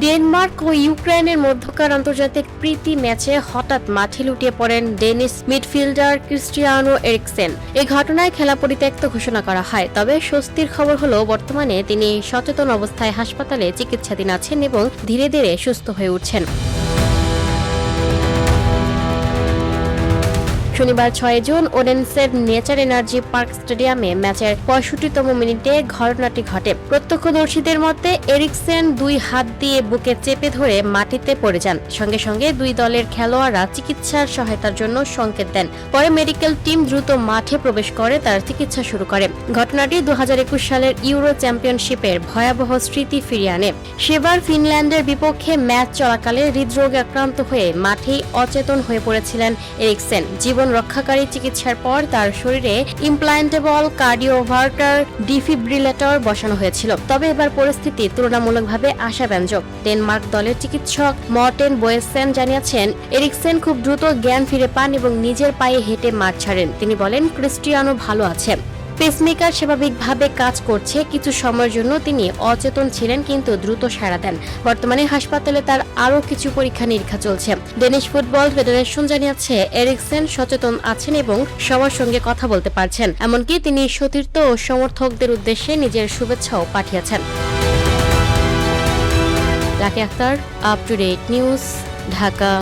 Denmark ও ইউক্রেনের মধ্যকার আন্তর্জাতিক প্রীতি ম্যাচে হঠাৎ মাঠে লুটিয়ে পড়েন ডেনিশ মিডফিল্ডার ক্রিস্টিয়ানো এরিকসেন। এই ঘটনায় খেলা পরিত্যক্ত ঘোষণা করা হয়। তবে স্বস্তির খবর হলো বর্তমানে তিনি সচেতন অবস্থায় হাসপাতালে চিকিৎসাধীন আছেন এবং ধীরে ধীরে সুস্থ হয়ে উঠছেন। শনিবার 6 জুন ওডেন্সের নেচার এনার্জি পার্ক স্টেডিয়ামে ম্যাচের 65তম মিনিটে ঘটনাটি ঘটে। প্রত্যক্ষদর্শীদের মতে এরিকসেন দুই হাত দিয়ে বুকে চেপে ধরে মাটিতে পড়ে যান। সঙ্গে সঙ্গে দুই দলের খেলোয়াড়রা চিকিৎসার সহায়তার জন্য সংকেত দেন। পরে মেডিকেল টিম দ্রুত মাঠে প্রবেশ করে তার চিকিৎসা শুরু করে। ঘটনাটি 2021 সালের ইউরো চ্যাম্পিয়নশিপের ভয়াবহ স্মৃতি ফিরিয়ে আনে। সেবার ফিনল্যান্ডের বিপক্ষে ম্যাচ চলাকালে হৃদরোগে আক্রান্ত হয়ে মাঠেই অচেতন হয়ে পড়েছিলেন এরিকসেন। জীবন রক্ষাকারী চিকিৎসার পর তার শরীরে ইমপ্লান্টেবল কার্ডিওভার্টার ডিফিব্রিলেটর বসানো হয়েছিল। তবে এবার পরিস্থিতি তুলনামূলকভাবে আশাব্যঞ্জক। ডেনমার্ক দলের চিকিৎসক মর্টেন বয়েসেন জানিয়েছেন, এরিকসেন খুব দ্রুত জ্ঞান ফিরে পান এবং নিজের পায়ে হেঁটে মাঠ ছাড়েন। তিনি বলেন, ক্রিস্টিয়ানো ভালো আছে। পেসমেকার স্বাভাবিকভাবে কাজ করছে। কিছু সময়ের জন্য তিনি অচেতন ছিলেন, কিন্তু দ্রুত সাড়া দেন। বর্তমানে হাসপাতালে তার আরও কিছু পরীক্ষা নিরীক্ষা চলছে। ডেনিশ ফুটবল ফেডারেশন জানিয়েছে, এরিকসেন সচেতন আছেন এবং সবার সঙ্গে কথা বলতে পারছেন। এমনকি তিনি সতীর্থ ও সমর্থকদের উদ্দেশ্যে নিজের শুভেচ্ছাও পাঠিয়েছেন। Raki Akter, up to date news, Dhaka.